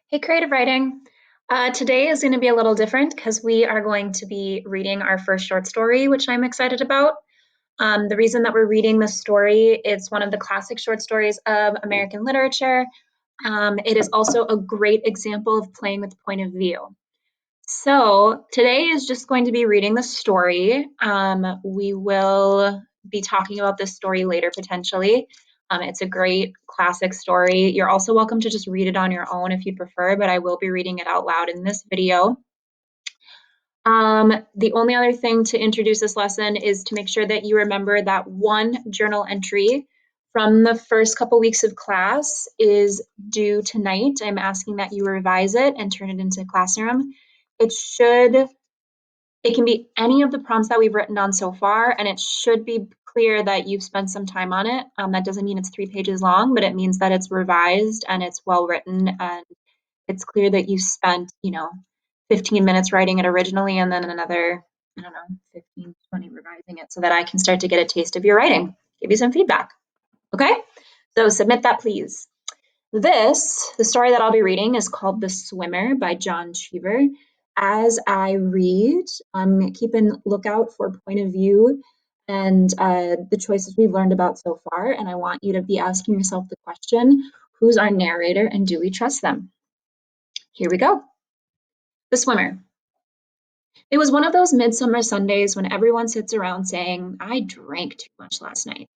Hey, creative writing. Today is going to be a little different because we are going to be reading our first short story, which I'm excited about. The reason that we're reading this story, it's one of the classic short stories of American literature. It is also a great example of playing with point of view. So today is just going to be reading the story. We will be talking about this story later potentially. It's a great classic story. You're also welcome to just read it on your own if you prefer, but I will be reading it out loud in this video. The only other thing to introduce this lesson is to make sure that you remember that one journal entry from the first couple weeks of class is due tonight. I'm asking that you revise it and turn it into Classroom. It can be any of the prompts that we've written on so far, and it should be clear that you've spent some time on it. That doesn't mean it's 3 pages long, but it means that it's revised and it's well written, and it's clear that you spent, 15 minutes writing it originally and then another, I don't know, 15, 20 revising it so that I can start to get a taste of your writing, give you some feedback. Okay? So submit that, please. The story that I'll be reading is called The Swimmer by John Cheever. As I read, I'm keeping lookout for point of view and the choices we've learned about so far. And I want you to be asking yourself the question, who's our narrator and do we trust them? Here we go. The Swimmer. It was one of those midsummer Sundays when everyone sits around saying, I drank too much last night.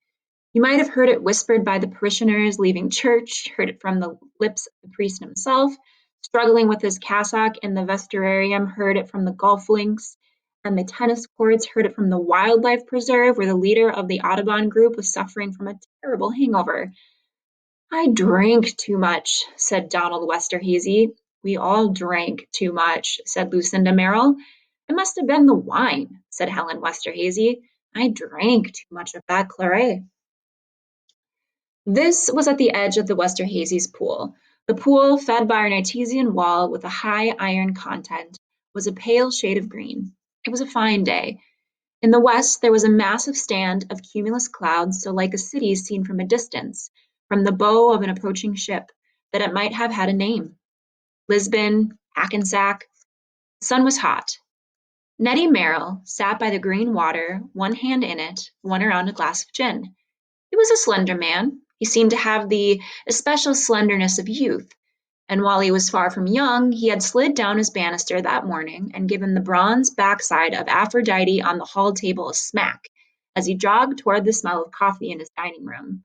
You might have heard it whispered by the parishioners leaving church, heard it from the lips of the priest himself, struggling with his cassock in the vestibarium, heard it from the golf links and the tennis courts, heard it from the wildlife preserve where the leader of the Audubon group was suffering from a terrible hangover. I drank too much, said Donald Westerhazy. We all drank too much, said Lucinda Merrill. It must have been the wine, said Helen Westerhazy. I drank too much of that claret. This was at the edge of the Westerhazy's pool. The pool, fed by an artesian wall with a high iron content, was a pale shade of green. It was a fine day. In the west, there was a massive stand of cumulus clouds, so like a city seen from a distance, from the bow of an approaching ship, that it might have had a name. Lisbon, Hackensack. The sun was hot. Nettie Merrill sat by the green water, one hand in it, one around a glass of gin. He was a slender man. He seemed to have the especial slenderness of youth, and while he was far from young, he had slid down his banister that morning and given the bronze backside of Aphrodite on the hall table a smack as he jogged toward the smell of coffee in his dining room.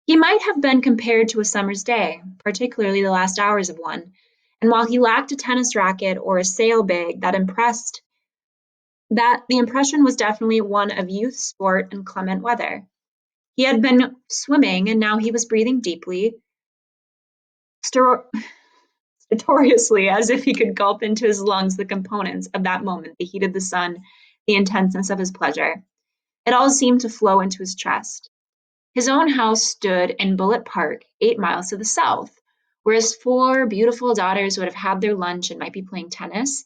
He might have been compared to a summer's day, particularly the last hours of one, and while he lacked a tennis racket or a sail bag that the impression was definitely one of youth, sport, and clement weather. He had been swimming, and now he was breathing deeply, stertorously, as if he could gulp into his lungs the components of that moment, the heat of the sun, the intenseness of his pleasure. It all seemed to flow into his chest. His own house stood in Bullitt Park, 8 miles to the south, where his 4 beautiful daughters would have had their lunch and might be playing tennis.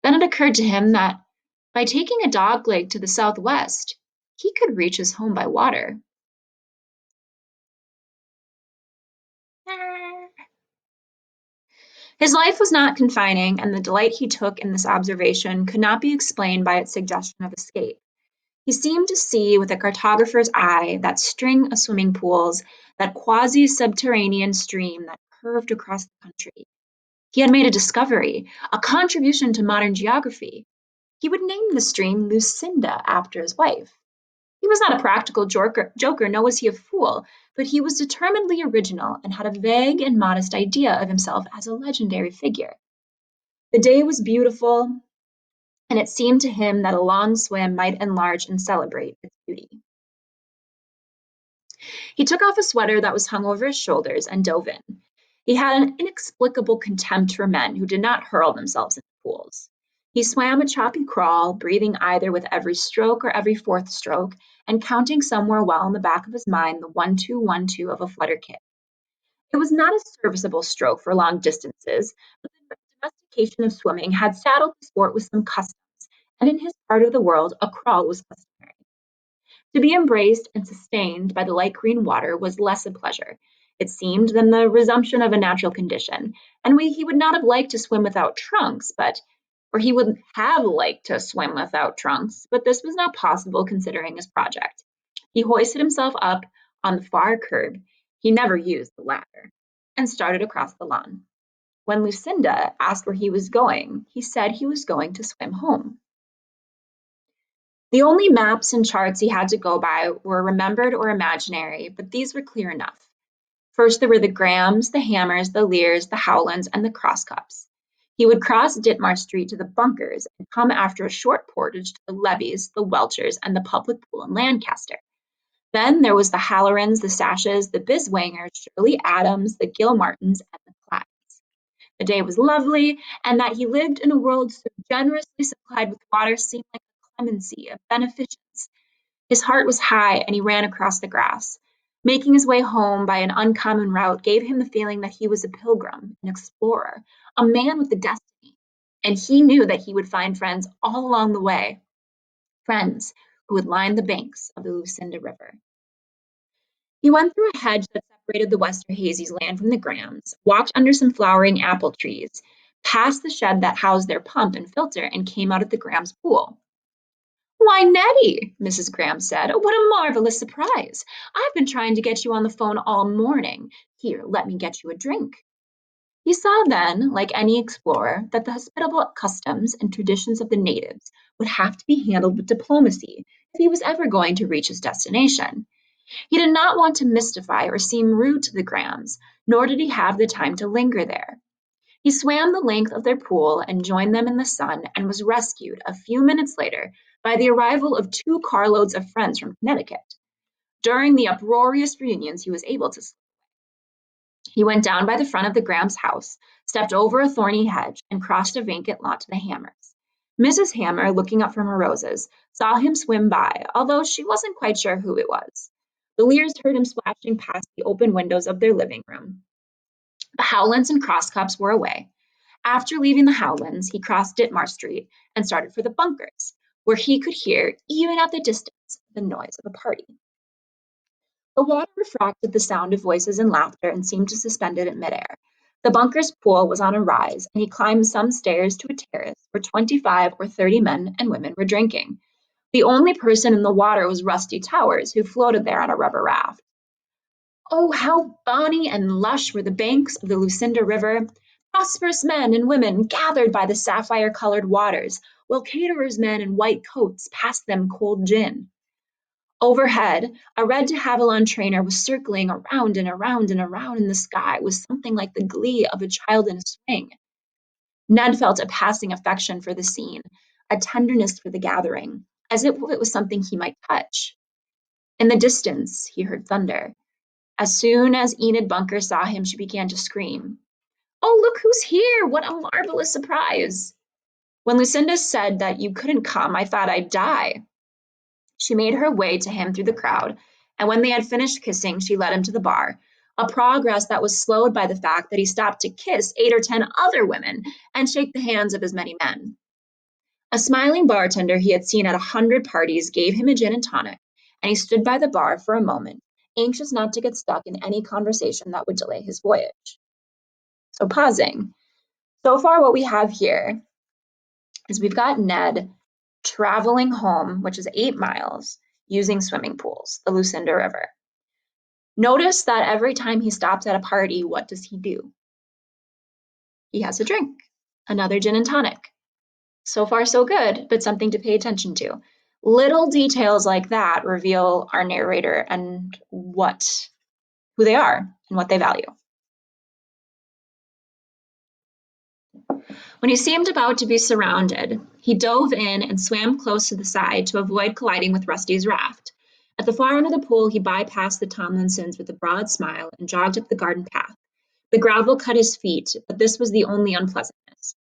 Then it occurred to him that by taking a dogleg to the southwest, he could reach his home by water. His life was not confining, and the delight he took in this observation could not be explained by its suggestion of escape. He seemed to see with a cartographer's eye that string of swimming pools, that quasi-subterranean stream that curved across the country. He had made a discovery, a contribution to modern geography. He would name the stream Lucinda after his wife. He was not a practical joker, nor was he a fool, but he was determinedly original and had a vague and modest idea of himself as a legendary figure. The day was beautiful, and it seemed to him that a long swim might enlarge and celebrate its beauty. He took off a sweater that was hung over his shoulders and dove in. He had an inexplicable contempt for men who did not hurl themselves into pools. He swam a choppy crawl, breathing either with every stroke or every fourth stroke, and counting somewhere well in the back of his mind the 1-2-1-2 of a flutter kit. It was not a serviceable stroke for long distances, but the domestication of swimming had saddled the sport with some customs, and in his part of the world a crawl was customary. To be embraced and sustained by the light green water was less a pleasure. it seemed, than the resumption of a natural condition. And he would not have liked to swim without trunks, or he would have liked to swim without trunks, but this was not possible considering his project. He hoisted himself up on the far curb, he never used the ladder, and started across the lawn. When Lucinda asked where he was going, he said he was going to swim home. The only maps and charts he had to go by were remembered or imaginary, but these were clear enough. First, there were the Grahams, the Hammers, the Lears, the Howlands, and the Crosscups. He would cross Ditmar Street to the Bunkers and come after a short portage to the Levies, the Welchers, and the public pool in Lancaster. Then there was the Hallorans, the Sashes, the Biswangers, Shirley Adams, the Gilmartins, and the Clydes. The day was lovely, and that he lived in a world so generously supplied with water seemed like a clemency, a beneficence. His heart was high, and he ran across the grass. Making his way home by an uncommon route gave him the feeling that he was a pilgrim, an explorer, a man with a destiny, and he knew that he would find friends all along the way, friends who would line the banks of the Lucinda River. He went through a hedge that separated the Westerhazy's land from the Grahams, walked under some flowering apple trees, passed the shed that housed their pump and filter, and came out at the Grahams' pool. "Why, Nettie," Mrs. Graham said, "what a marvelous surprise! I've been trying to get you on the phone all morning. Here, let me get you a drink." He saw then, like any explorer, that the hospitable customs and traditions of the natives would have to be handled with diplomacy if he was ever going to reach his destination. He did not want to mystify or seem rude to the Grahams, nor did he have the time to linger there. He swam the length of their pool and joined them in the sun, and was rescued a few minutes later by the arrival of 2 carloads of friends from Connecticut. During the uproarious reunions, he was able to sleep. He went down by the front of the Grahams' house, stepped over a thorny hedge, and crossed a vacant lot to the Hammers. Mrs. Hammer, looking up from her roses, saw him swim by, although she wasn't quite sure who it was. The Lears heard him splashing past the open windows of their living room. The Howlands and Crosscups were away. After leaving the Howlands, he crossed Ditmar Street and started for the Bunkers, where he could hear, even at the distance, the noise of a party. The water refracted the sound of voices and laughter and seemed to suspend it in midair. The Bunkers pool was on a rise, and he climbed some stairs to a terrace where 25 or 30 men and women were drinking. The only person in the water was Rusty Towers, who floated there on a rubber raft. Oh, how bonny and lush were the banks of the Lucinda River! Prosperous men and women gathered by the sapphire-colored waters, while caterers' men in white coats passed them cold gin. Overhead, a red de Havilland trainer was circling around and around and around in the sky with something like the glee of a child in a swing. Ned felt a passing affection for the scene, a tenderness for the gathering, as if it was something he might touch. In the distance, he heard thunder. As soon as Enid Bunker saw him, she began to scream. "Oh, look who's here! What a marvelous surprise!" When Lucinda said that you couldn't come, I thought I'd die. She made her way to him through the crowd, and when they had finished kissing, she led him to the bar, a progress that was slowed by the fact that he stopped to kiss 8 or 10 other women and shake the hands of as many men. A smiling bartender he had seen at 100 parties gave him a gin and tonic, and he stood by the bar for a moment, anxious not to get stuck in any conversation that would delay his voyage. So pausing. So far what we have here is we've got Ned traveling home, which is 8 miles, using swimming pools, the Lucinda River. Notice that every time he stops at a party, what does he do? He has a drink, another gin and tonic. So far, so good, but something to pay attention to. Little details like that reveal our narrator and who they are and what they value. When he seemed about to be surrounded, he dove in and swam close to the side to avoid colliding with Rusty's raft. At the far end of the pool, he bypassed the Tomlinsons with a broad smile and jogged up the garden path. The gravel cut his feet, but this was the only unpleasantness.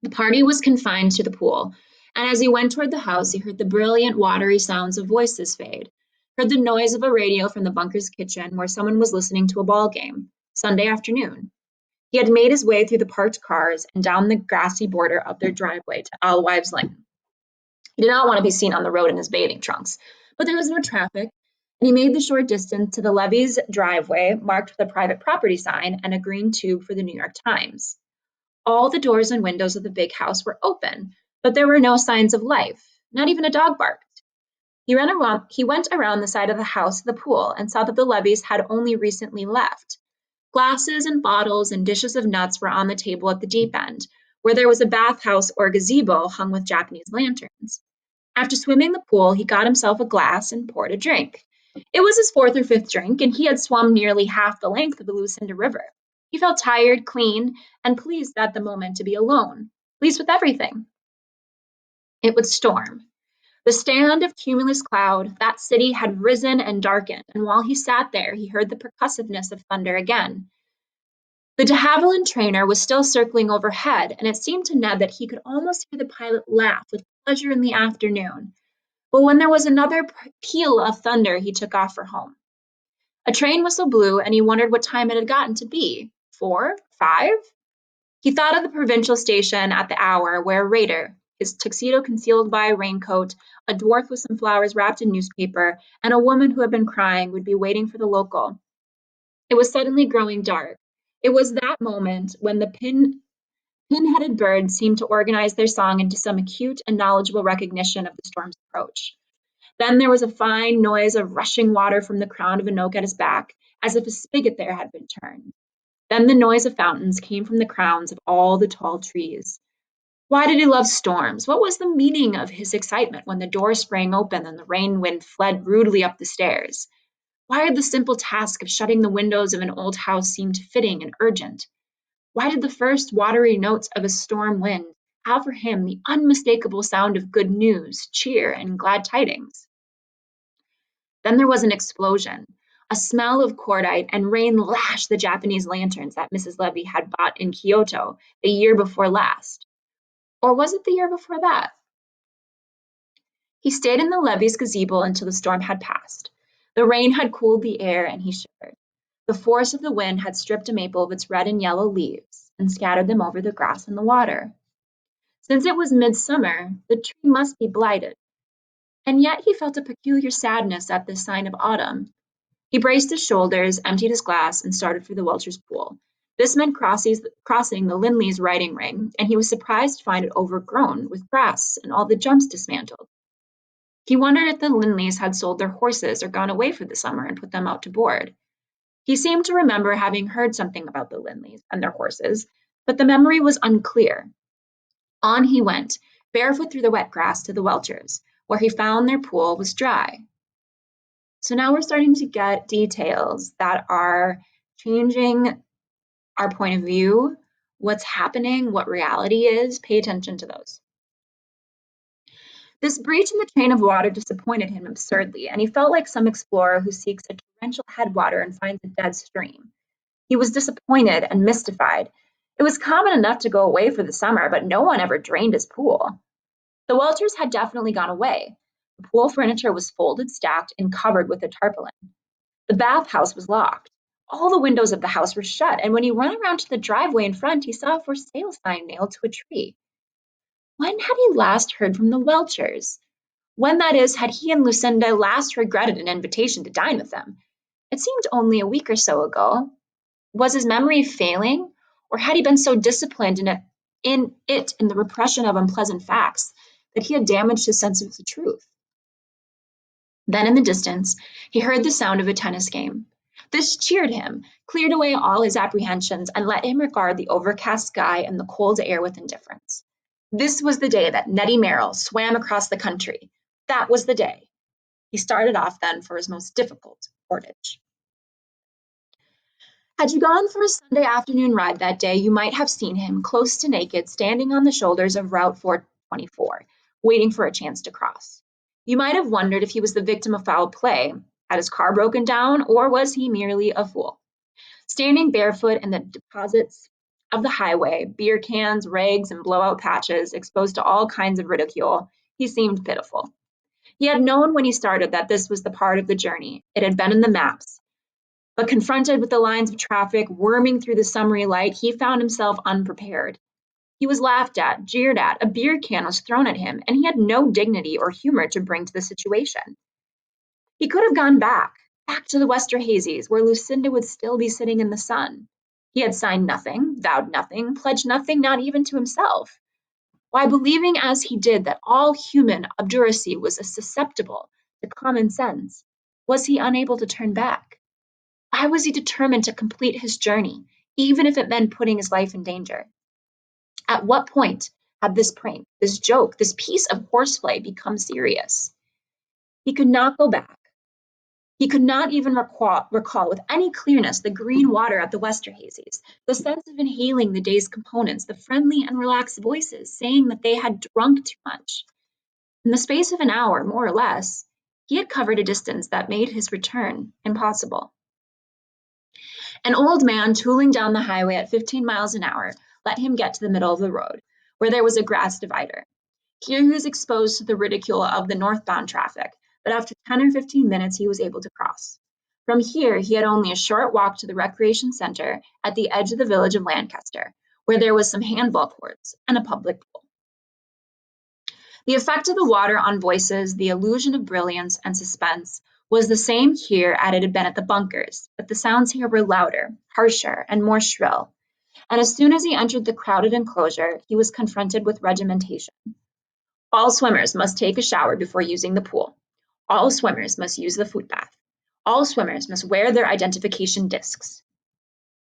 The party was confined to the pool, and as he went toward the house, he heard the brilliant, watery sounds of voices fade, heard the noise of a radio from the Bunker's kitchen where someone was listening to a ball game, Sunday afternoon. He had made his way through the parked cars and down the grassy border of their driveway to Alewives Lane. He did not want to be seen on the road in his bathing trunks, but there was no traffic, and he made the short distance to the levee's driveway, marked with a private property sign and a green tube for the New York Times. All the doors and windows of the big house were open, but there were no signs of life, not even a dog barked. He went around the side of the house to the pool and saw that the levees had only recently left. Glasses and bottles and dishes of nuts were on the table at the deep end, where there was a bathhouse or gazebo hung with Japanese lanterns. After swimming the pool, he got himself a glass and poured a drink. It was his fourth or fifth drink, and he had swum nearly half the length of the Lucinda River. He felt tired, clean, and pleased at the moment to be alone, pleased with everything. It would storm. The stand of cumulus cloud, that city had risen and darkened, and while he sat there, he heard the percussiveness of thunder again. The de Havilland trainer was still circling overhead, and it seemed to Ned that he could almost hear the pilot laugh with pleasure in the afternoon. But when there was another peal of thunder, he took off for home. A train whistle blew, and he wondered what time it had gotten to be. 4? 5? He thought of the provincial station at the hour where a waiter, his tuxedo concealed by a raincoat, a dwarf with some flowers wrapped in newspaper, and a woman who had been crying would be waiting for the local. It was suddenly growing dark. It was that moment when the pin-headed birds seemed to organize their song into some acute and knowledgeable recognition of the storm's approach. Then there was a fine noise of rushing water from the crown of an oak at his back, as if a spigot there had been turned. Then the noise of fountains came from the crowns of all the tall trees. Why did he love storms? What was the meaning of his excitement when the door sprang open and the rain wind fled rudely up the stairs? Why did the simple task of shutting the windows of an old house seem fitting and urgent? Why did the first watery notes of a storm wind have for him the unmistakable sound of good news, cheer, and glad tidings? Then there was an explosion. A smell of cordite and rain lashed the Japanese lanterns that Mrs. Levy had bought in Kyoto the year before last. Or was it the year before that? He stayed in the Levy's gazebo until the storm had passed. The rain had cooled the air and he shivered. The force of the wind had stripped a maple of its red and yellow leaves and scattered them over the grass and the water. Since it was midsummer, the tree must be blighted. And yet he felt a peculiar sadness at this sign of autumn. He braced his shoulders, emptied his glass, and started for the Welchers' pool. This meant crossing the Linleys' riding ring, and he was surprised to find it overgrown with grass and all the jumps dismantled. He wondered if the Linleys had sold their horses or gone away for the summer and put them out to board. He seemed to remember having heard something about the Linleys and their horses, but the memory was unclear. On he went, barefoot through the wet grass to the Welchers', where he found their pool was dry. So now we're starting to get details that are changing our point of view, what's happening, what reality is. Pay attention to those. This breach in the chain of water disappointed him absurdly, and he felt like some explorer who seeks a torrential headwater and finds a dead stream. He was disappointed and mystified. It was common enough to go away for the summer, but no one ever drained his pool. The Welchers had definitely gone away. The pool furniture was folded, stacked, and covered with a tarpaulin. The bathhouse was locked. All the windows of the house were shut, and when he ran around to the driveway in front, he saw a for sale sign nailed to a tree. When had he last heard from the Welchers? When, that is, had he and Lucinda last regretted an invitation to dine with them? It seemed only a week or so ago. Was his memory failing, or had he been so disciplined in the repression of unpleasant facts that he had damaged his sense of the truth? Then in the distance, he heard the sound of a tennis game. This cheered him, cleared away all his apprehensions, and let him regard the overcast sky and the cold air with indifference. This was the day that Nettie Merrill swam across the country. That was the day. He started off then for his most difficult portage. Had you gone for a Sunday afternoon ride that day, you might have seen him, close to naked, standing on the shoulders of Route 424, waiting for a chance to cross. You might have wondered if he was the victim of foul play. Had his car broken down, or was he merely a fool? Standing barefoot in the deposits of the highway, beer cans, rags, and blowout patches, exposed to all kinds of ridicule, he seemed pitiful. He had known when he started that this was the part of the journey. It had been in the maps. But confronted with the lines of traffic worming through the summery light, he found himself unprepared. He was laughed at, jeered at, a beer can was thrown at him, and he had no dignity or humor to bring to the situation. He could have gone back to the Westerhazys, where Lucinda would still be sitting in the sun. He had signed nothing, vowed nothing, pledged nothing, not even to himself. Why, believing as he did that all human obduracy was susceptible to common sense, was he unable to turn back? Why was he determined to complete his journey, even if it meant putting his life in danger? At what point had this prank, this joke, this piece of horseplay become serious? He could not go back. He could not even recall with any clearness the green water at the Westerhazys, the sense of inhaling the day's components, the friendly and relaxed voices saying that they had drunk too much. In the space of an hour, more or less, he had covered a distance that made his return impossible. An old man tooling down the highway at 15 miles an hour let him get to the middle of the road, where there was a grass divider. Here he was exposed to the ridicule of the northbound traffic, but after 10 or 15 minutes he was able to cross. From here, he had only a short walk to the recreation center at the edge of the village of Lancaster, where there was some handball courts and a public pool. The effect of the water on voices, the illusion of brilliance and suspense, was the same here as it had been at the bunkers, but the sounds here were louder, harsher, and more shrill. And as soon as he entered the crowded enclosure, he was confronted with regimentation. All swimmers must take a shower before using the pool. All swimmers must use the foot bath. All swimmers must wear their identification discs.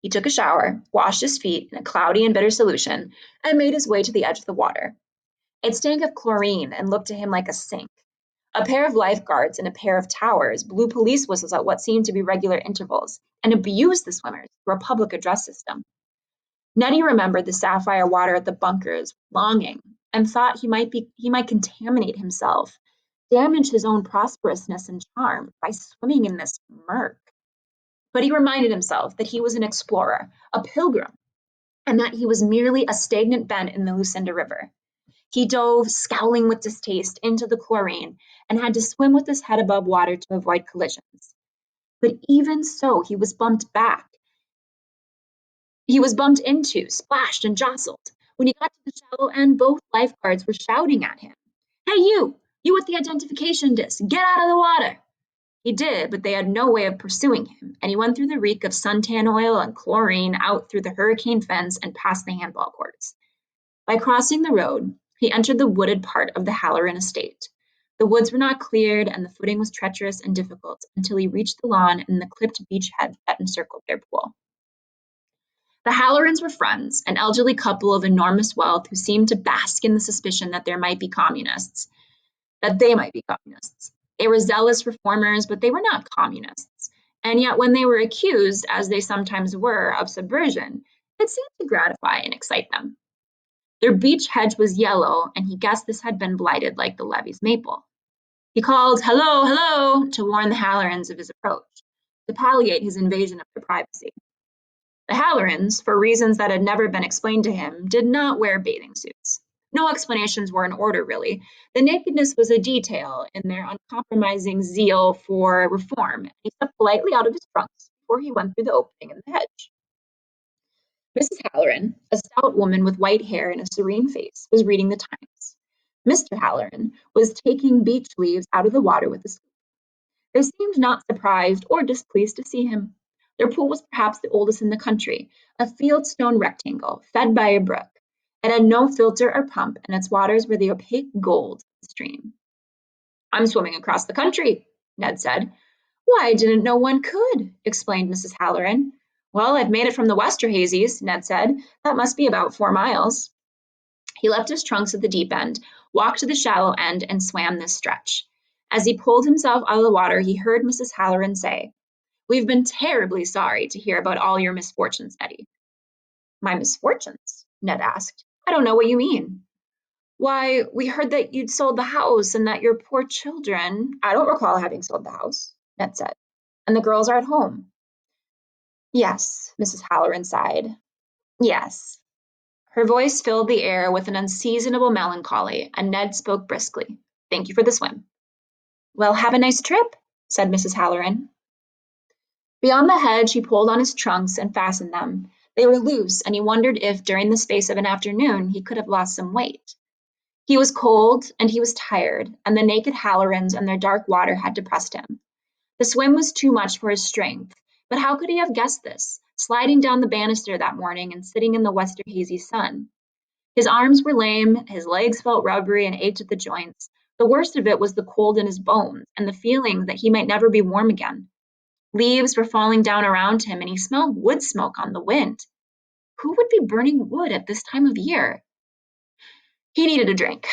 He took a shower, washed his feet in a cloudy and bitter solution, and made his way to the edge of the water. It stank of chlorine and looked to him like a sink. A pair of lifeguards and a pair of towers blew police whistles at what seemed to be regular intervals and abused the swimmers through a public address system. Nettie remembered the sapphire water at the bunkers, longing, and thought he might contaminate himself, damage his own prosperousness and charm by swimming in this murk. But he reminded himself that he was an explorer, a pilgrim, and that he was merely a stagnant bend in the Lucinda River. He dove, scowling with distaste, into the chlorine and had to swim with his head above water to avoid collisions. But even so, he was bumped back. He was bumped into, splashed, and jostled. When he got to the shallow end, both lifeguards were shouting at him. Hey, you with the identification disc, get out of the water. He did, but they had no way of pursuing him, and he went through the reek of suntan oil and chlorine, out through the hurricane fence, and past the handball courts. By crossing the road, he entered the wooded part of the Halloran estate. The woods were not cleared, and the footing was treacherous and difficult until he reached the lawn and the clipped beech hedge that encircled their pool. The Hallorans were friends, an elderly couple of enormous wealth who seemed to bask in the suspicion that they might be communists. They were zealous reformers, but they were not communists. And yet when they were accused, as they sometimes were, of subversion, it seemed to gratify and excite them. Their beech hedge was yellow, and he guessed this had been blighted like the levy's maple. He called, "Hello, hello," to warn the Hallorans of his approach, to palliate his invasion of their privacy. The Hallorans, for reasons that had never been explained to him, did not wear bathing suits. No explanations were in order, really. The nakedness was a detail in their uncompromising zeal for reform. He stepped politely out of his trunks before he went through the opening in the hedge. Mrs. Halloran, a stout woman with white hair and a serene face, was reading the Times. Mr. Halloran was taking beech leaves out of the water with a scoop. They seemed not surprised or displeased to see him. Their pool was perhaps the oldest in the country, a fieldstone rectangle fed by a brook. It had no filter or pump, and its waters were the opaque gold of the stream. "I'm swimming across the country," Ned said. "Why, I didn't know one could," explained Mrs. Halloran. "Well, I've made it from the Westerhazys," Ned said. "That must be about 4 miles." He left his trunks at the deep end, walked to the shallow end, and swam this stretch. As he pulled himself out of the water, he heard Mrs. Halloran say, "We've been terribly sorry to hear about all your misfortunes, Nettie." "My misfortunes?" Ned asked. "I don't know what you mean." "Why, we heard that you'd sold the house and that your poor children—" "I don't recall having sold the house," Ned said. "And the girls are at home." "Yes," Mrs. Halloran sighed. "Yes." Her voice filled the air with an unseasonable melancholy, and Ned spoke briskly. "Thank you for the swim." "Well, have a nice trip," said Mrs. Halloran. Beyond the hedge, he pulled on his trunks and fastened them. They were loose, and he wondered if, during the space of an afternoon, he could have lost some weight. He was cold, and he was tired, and the naked Hallorans and their dark water had depressed him. The swim was too much for his strength, but how could he have guessed this, sliding down the banister that morning and sitting in the western hazy sun? His arms were lame, his legs felt rubbery and ached at the joints. The worst of it was the cold in his bones and the feeling that he might never be warm again. Leaves were falling down around him and he smelled wood smoke on the wind. Who would be burning wood at this time of year? He needed a drink.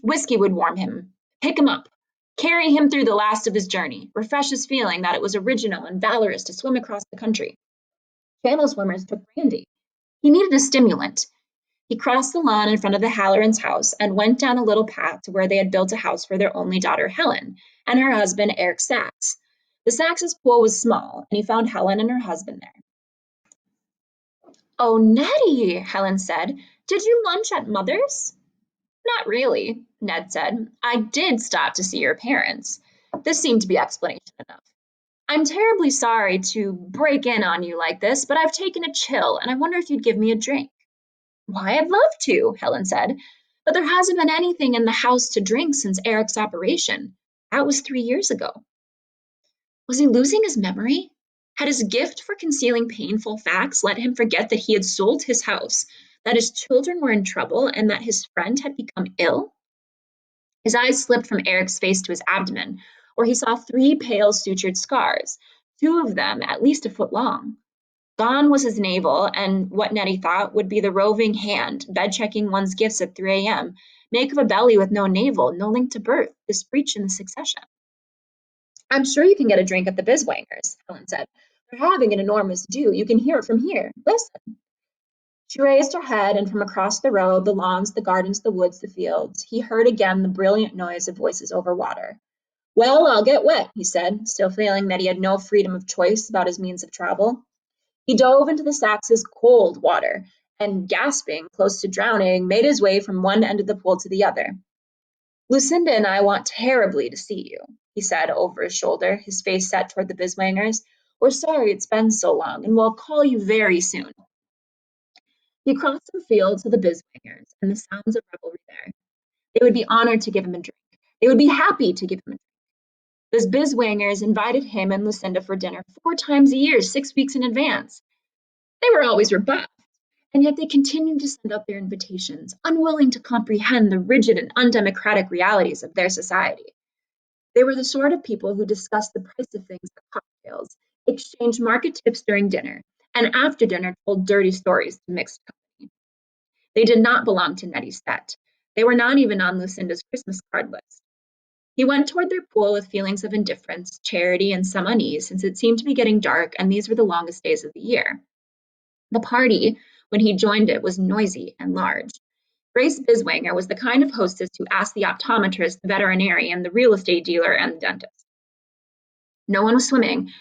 Whiskey would warm him, pick him up, carry him through the last of his journey, refresh his feeling that it was original and valorous to swim across the country. Channel swimmers took brandy. He needed a stimulant. He crossed the lawn in front of the Hallorans' house and went down a little path to where they had built a house for their only daughter, Helen, and her husband, Eric Sachs. The Sachs' pool was small, and he found Helen and her husband there. "Oh, Nettie," Helen said, "did you lunch at Mother's?" "Not really," Ned said. "I did stop to see your parents." This seemed to be explanation enough. "I'm terribly sorry to break in on you like this, but I've taken a chill, and I wonder if you'd give me a drink." "Why, I'd love to," Helen said, "but there hasn't been anything in the house to drink since Eric's operation. That was 3 years ago." Was he losing his memory? Had his gift for concealing painful facts let him forget that he had sold his house, that his children were in trouble, and that his friend had become ill? His eyes slipped from Eric's face to his abdomen, where he saw 3 pale sutured scars, 2 of them at least a foot long. Gone was his navel, and what Nettie thought would be the roving hand, bed-checking one's gifts at 3 a.m., make of a belly with no navel, no link to birth, this breach in the succession. "I'm sure you can get a drink at the Biswangers," Helen said. "They're having an enormous do. You can hear it from here. Listen." She raised her head, and from across the road, the lawns, the gardens, the woods, the fields, he heard again the brilliant noise of voices over water. "Well, I'll get wet," he said, still feeling that he had no freedom of choice about his means of travel. He dove into the Sax's cold water and, gasping, close to drowning, made his way from one end of the pool to the other. "Lucinda and I want terribly to see you," he said over his shoulder, his face set toward the Biswangers. "We're sorry it's been so long, and we'll call you very soon." He crossed some fields to the Biswangers and the sounds of revelry there. They would be honored to give him a drink. They would be happy to give him a drink. The Biswangers invited him and Lucinda for dinner 4 times a year, 6 weeks in advance. They were always rebuffed, and yet they continued to send out their invitations, unwilling to comprehend the rigid and undemocratic realities of their society. They were the sort of people who discussed the price of things at cocktails, exchanged market tips during dinner, and after dinner told dirty stories to mixed company. They did not belong to Nettie's set. They were not even on Lucinda's Christmas card list. He went toward their pool with feelings of indifference, charity, and some unease, since it seemed to be getting dark and these were the longest days of the year. The party, when he joined it, was noisy and large. Grace Biswanger was the kind of hostess who asked the optometrist, the veterinarian, the real estate dealer, and the dentist. No one was swimming,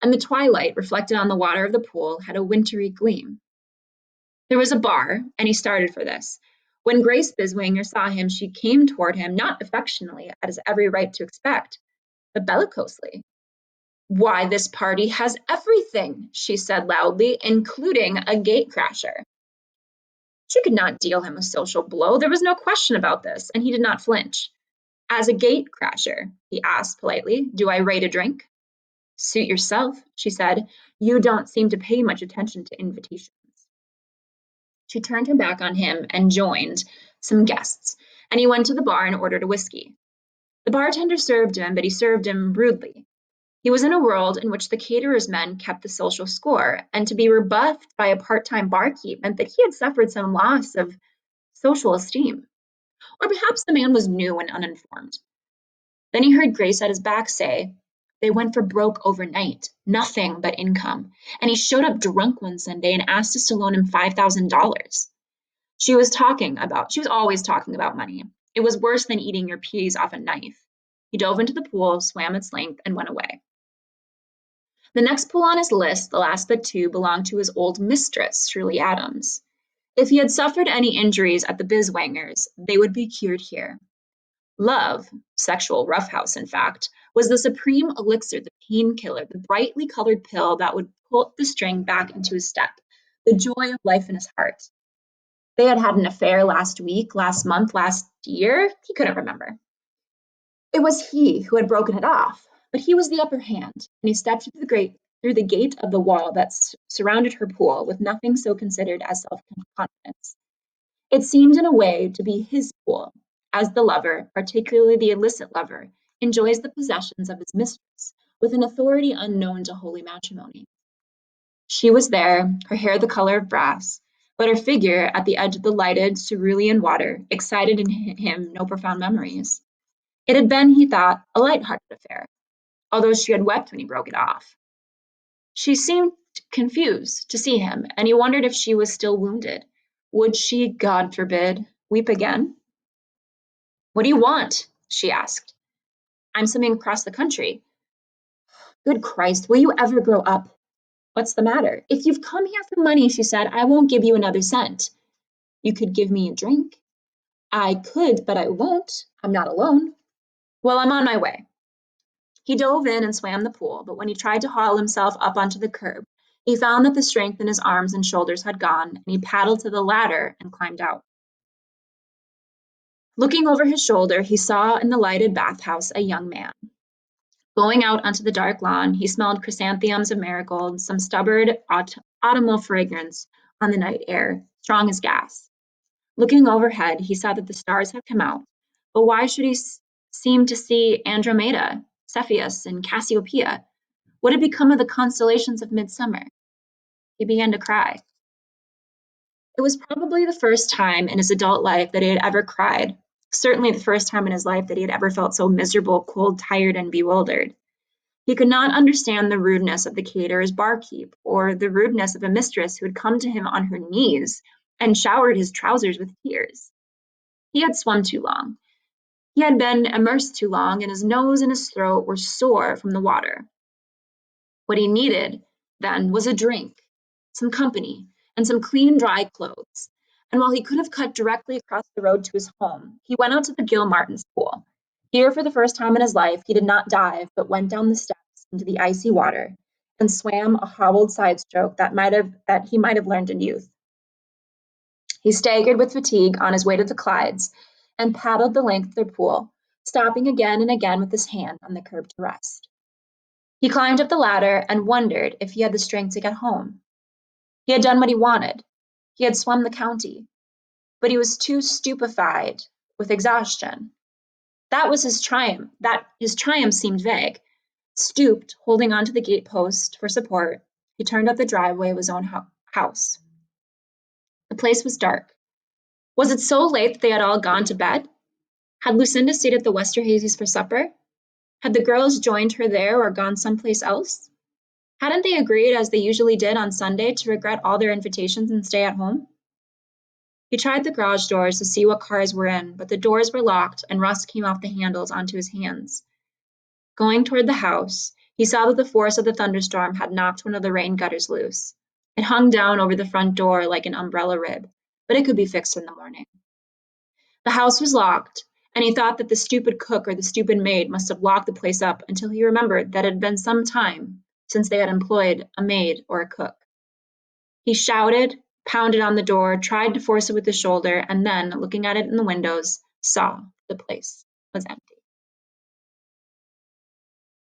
and the twilight, reflected on the water of the pool, had a wintry gleam. There was a bar, and he started for this. When Grace Biswanger saw him, she came toward him, not affectionately, as every right to expect, but bellicosely. "Why, this party has everything," she said loudly, "including a gatecrasher." She could not deal him a social blow. There was no question about this, and he did not flinch. "As a gatecrasher," he asked politely, "do I rate a drink?" "Suit yourself," she said. "You don't seem to pay much attention to invitations." She turned her back on him and joined some guests, and he went to the bar and ordered a whiskey. The bartender served him, but he served him rudely. He was in a world in which the caterer's men kept the social score, and to be rebuffed by a part-time barkeep meant that he had suffered some loss of social esteem. Or perhaps the man was new and uninformed. Then he heard Grace at his back say, "They went for broke overnight, nothing but income. And he showed up drunk one Sunday and asked us to loan him $5,000. She was always talking about money. It was worse than eating your peas off a knife. He dove into the pool, swam its length, and went away. The next pool on his list, the last but 2, belonged to his old mistress, Shirley Adams. If he had suffered any injuries at the Biswangers, they would be cured here. Love, sexual roughhouse in fact, was the supreme elixir, the painkiller, the brightly colored pill that would put the string back into his step, the joy of life in his heart. They had had an affair last week, last month, last year. He couldn't remember. It was he who had broken it off. But he was the upper hand, and he stepped through the gate of the wall that surrounded her pool with nothing so considered as self-confidence. It seemed in a way to be his pool, as the lover, particularly the illicit lover, enjoys the possessions of his mistress with an authority unknown to holy matrimony. She was there, her hair the color of brass, but her figure at the edge of the lighted cerulean water excited in him no profound memories. It had been, he thought, a light-hearted affair, although she had wept when he broke it off. She seemed confused to see him, and he wondered if she was still wounded. Would she, God forbid, weep again? What do you want? She asked. I'm swimming across the country. Good Christ, will you ever grow up? What's the matter? If you've come here for money, she said, I won't give you another cent. You could give me a drink. I could, but I won't. I'm not alone. Well, I'm on my way. He dove in and swam the pool, but when he tried to haul himself up onto the curb, he found that the strength in his arms and shoulders had gone, and he paddled to the ladder and climbed out. Looking over his shoulder, he saw in the lighted bathhouse a young man. Going out onto the dark lawn, he smelled chrysanthemums of marigold, some stubborn autumnal fragrance on the night air, strong as gas. Looking overhead, he saw that the stars had come out, but why should he seem to see Andromeda, Cepheus, and Cassiopeia? What had become of the constellations of midsummer? He began to cry. It was probably the first time in his adult life that he had ever cried, certainly the first time in his life that he had ever felt so miserable, cold, tired, and bewildered. He could not understand the rudeness of the caterer's barkeep, or the rudeness of a mistress who had come to him on her knees and showered his trousers with tears. He had swum too long. He had been immersed too long, and his nose and his throat were sore from the water. What he needed, then, was a drink, some company, and some clean, dry clothes. And while he could have cut directly across the road to his home, he went out to the Gilmartins' pool. Here, for the first time in his life, he did not dive, but went down the steps into the icy water and swam a hobbled side stroke that he might have learned in youth. He staggered with fatigue on his way to the Clydes and paddled the length of the pool, stopping again and again with his hand on the curb to rest. He climbed up the ladder and wondered if he had the strength to get home. He had done what he wanted. He had swum the county, but he was too stupefied with exhaustion. That was his triumph. His triumph seemed vague. Stooped, holding onto the gatepost for support, he turned up the driveway of his own house. The place was dark. Was it so late that they had all gone to bed? Had Lucinda stayed at the Westerhazys for supper? Had the girls joined her there or gone someplace else? Hadn't they agreed, as they usually did on Sunday, to regret all their invitations and stay at home? He tried the garage doors to see what cars were in, but the doors were locked and rust came off the handles onto his hands. Going toward the house, he saw that the force of the thunderstorm had knocked one of the rain gutters loose. It hung down over the front door like an umbrella rib, but it could be fixed in the morning. The house was locked, and he thought that the stupid cook or the stupid maid must have locked the place up until he remembered that it had been some time since they had employed a maid or a cook. He shouted, pounded on the door, tried to force it with his shoulder, and then, looking at it in the windows, saw the place was empty.